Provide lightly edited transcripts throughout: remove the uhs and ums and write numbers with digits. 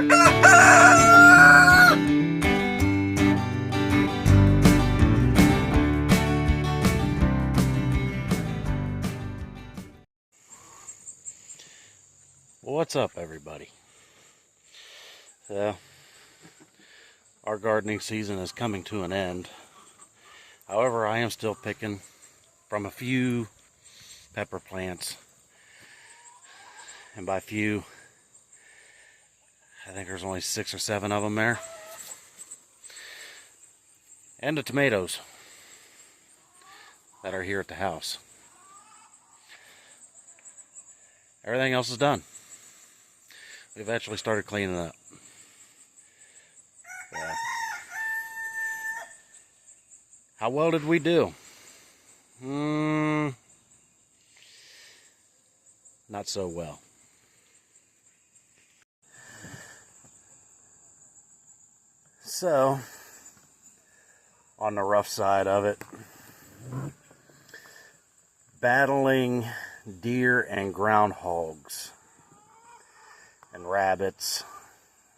What's up, everybody? Our gardening season is coming to an end. However, I am still picking from a few pepper plants. And by few, I think there's only 6 or 7 of them there. And the tomatoes that are here at the house. Everything else is done. We've actually started cleaning up. How well did we do? Not so well. So, on the rough side of it, battling deer and groundhogs and rabbits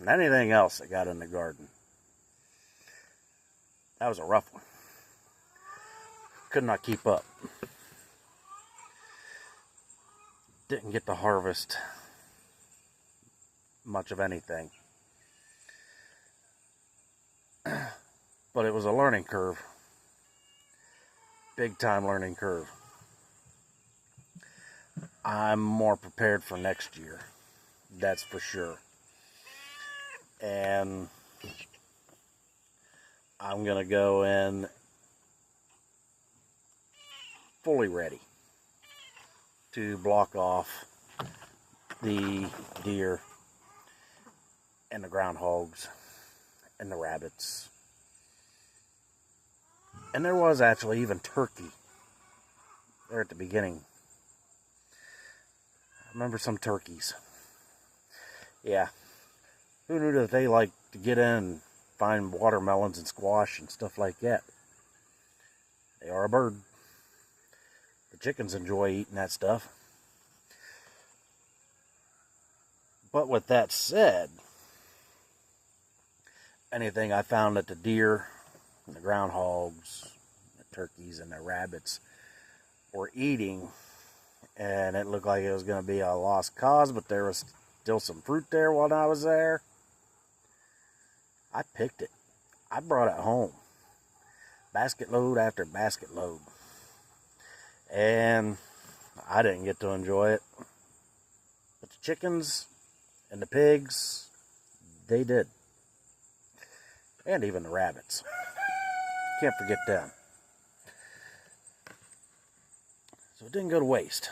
and anything else that got in the garden. That was a rough one. Could not keep up. Didn't get to harvest much of anything. But it was a learning curve. Big time learning curve. I'm more prepared for next year. That's for sure. And I'm going to go in fully ready to block off the deer and the groundhogs and the rabbits. And there was actually even turkey there at the beginning. I remember some turkeys. Yeah. Who knew that they like to get in and find watermelons and squash and stuff like that? They are a bird. The chickens enjoy eating that stuff. But with that said, anything I found that the deer and the groundhogs, the turkeys and the rabbits were eating, and it looked like it was going to be a lost cause, but there was still some fruit there while I was there, I picked it. I brought it home. Basket load after basket load. And I didn't get to enjoy it. But the chickens and the pigs, they did. And even the rabbits. Can't forget them. So it didn't go to waste.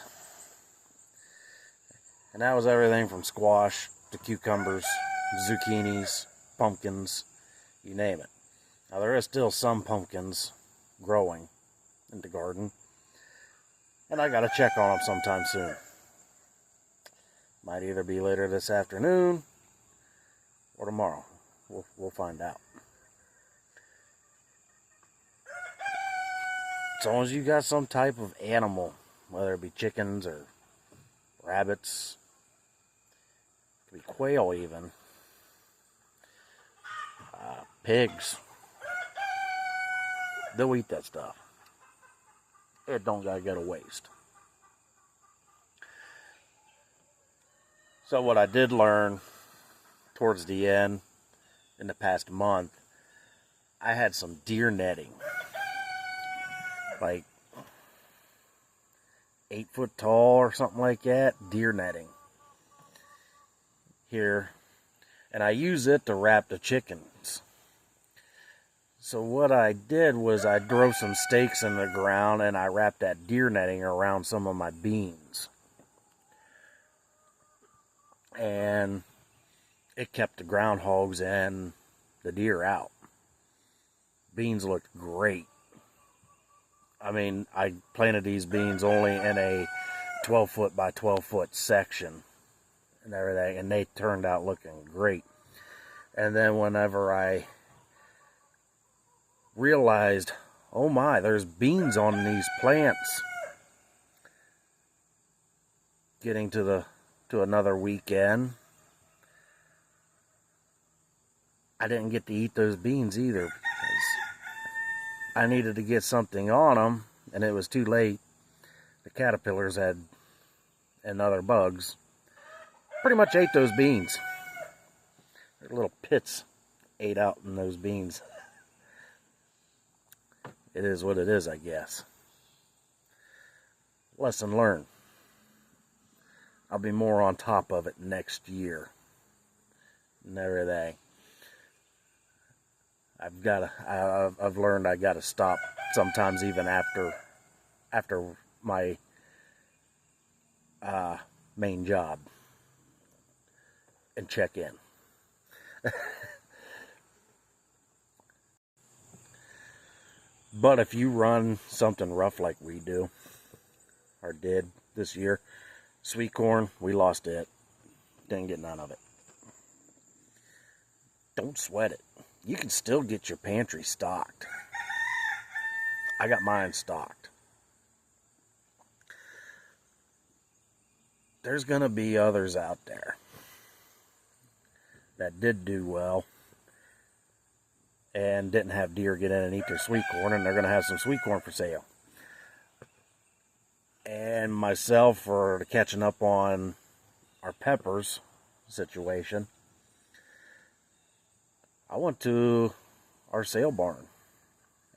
And that was everything from squash to cucumbers, zucchinis, pumpkins, you name it. Now there is still some pumpkins growing in the garden. And I got to check on them sometime soon. Might either be later this afternoon or tomorrow. We'll find out. As long as you got some type of animal, whether it be chickens or rabbits, it could be quail even, pigs, they'll eat that stuff. It don't gotta go to waste. So what I did learn towards the end, in the past month, I had some deer netting. Like 8 foot tall or something like that, deer netting. Here. And I use it to wrap the chickens. So what I did was I drove some stakes in the ground and I wrapped that deer netting around some of my beans. And it kept the groundhogs and the deer out. Beans looked great. I mean, I planted these beans only in a 12 foot by 12 foot section and everything, and they turned out looking great. And then whenever I realized, oh my, there's beans on these plants, getting to another weekend, I didn't get to eat those beans either because I needed to get something on them, and it was too late. The caterpillars and other bugs pretty much ate those beans. Their little pits ate out in those beans. It is what it is, I guess. Lesson learned. I'll be more on top of it next year and everything. I've learned I gotta stop sometimes even after my main job and check in. But if you run something rough like we do or did this year, sweet corn, we lost it. Didn't get none of it. Don't sweat it. You can still get your pantry stocked. I got mine stocked. There's going to be others out there that did do well and didn't have deer get in and eat their sweet corn, and they're going to have some sweet corn for sale. And myself, for catching up on our peppers situation, I went to our sale barn.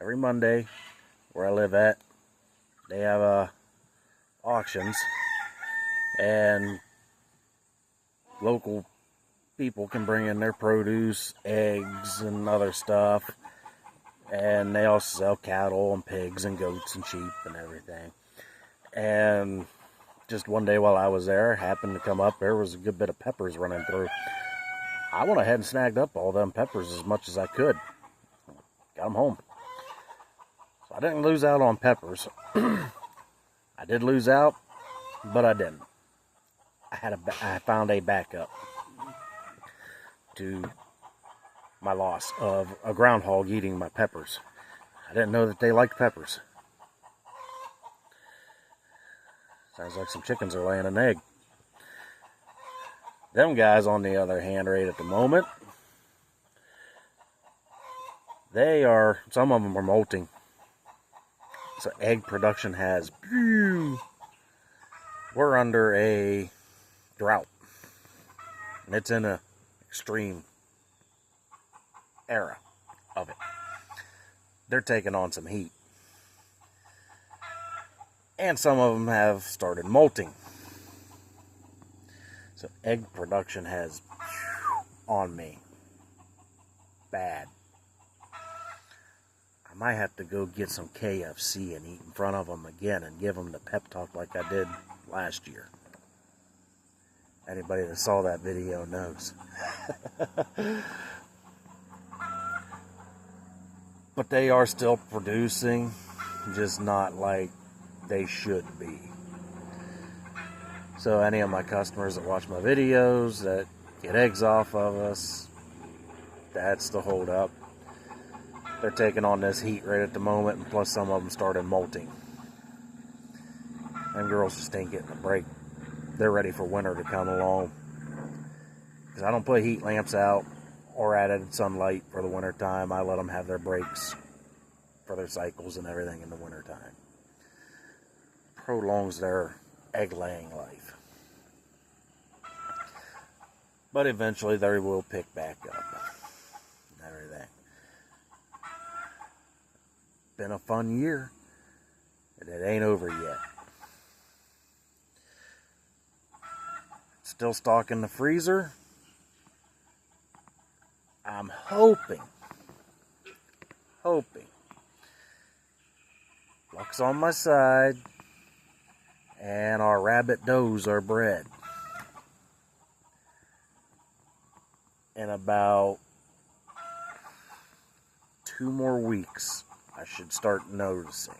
Every Monday, where I live at, they have auctions, and local people can bring in their produce, eggs, and other stuff. And they also sell cattle and pigs and goats and sheep and everything. And just one day while I was there, happened to come up, there was a good bit of peppers running through. I went ahead and snagged up all them peppers as much as I could. Got them home. So I didn't lose out on peppers. I did lose out, but I didn't. I found a backup to my loss of a groundhog eating my peppers. I didn't know that they liked peppers. Sounds like some chickens are laying an egg. Them guys, on the other hand, right at the moment, some of them are molting. So egg production has, we're under a drought. And it's in an extreme era of it. They're taking on some heat. And some of them have started molting. So egg production has on me. Bad. I might have to go get some KFC and eat in front of them again and give them the pep talk like I did last year. Anybody that saw that video knows. But they are still producing, just not like they should be. So any of my customers that watch my videos that get eggs off of us, that's the holdup. They're taking on this heat right at the moment, and plus some of them started molting. Them girls just ain't getting a break. They're ready for winter to come along. Because I don't put heat lamps out or added sunlight for the winter time. I let them have their breaks for their cycles and everything in the winter time. Prolongs their egg laying life. But eventually they will pick back up and everything. Been a fun year, and it ain't over yet. Still stocking the freezer. I'm hoping luck's on my side, and our rabbit does are bred. In about 2 more weeks, I should start noticing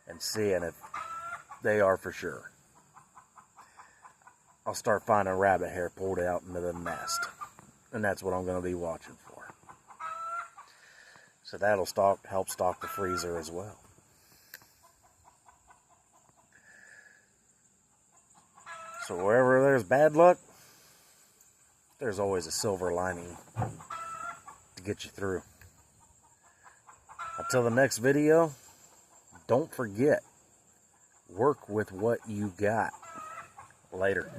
and seeing if they are for sure. I'll start finding rabbit hair pulled out into the nest, and that's what I'm going to be watching for. So that'll help stock the freezer as well. So wherever there's bad luck, there's always a silver lining get you through. Until the next video, don't forget, work with what you got. Later.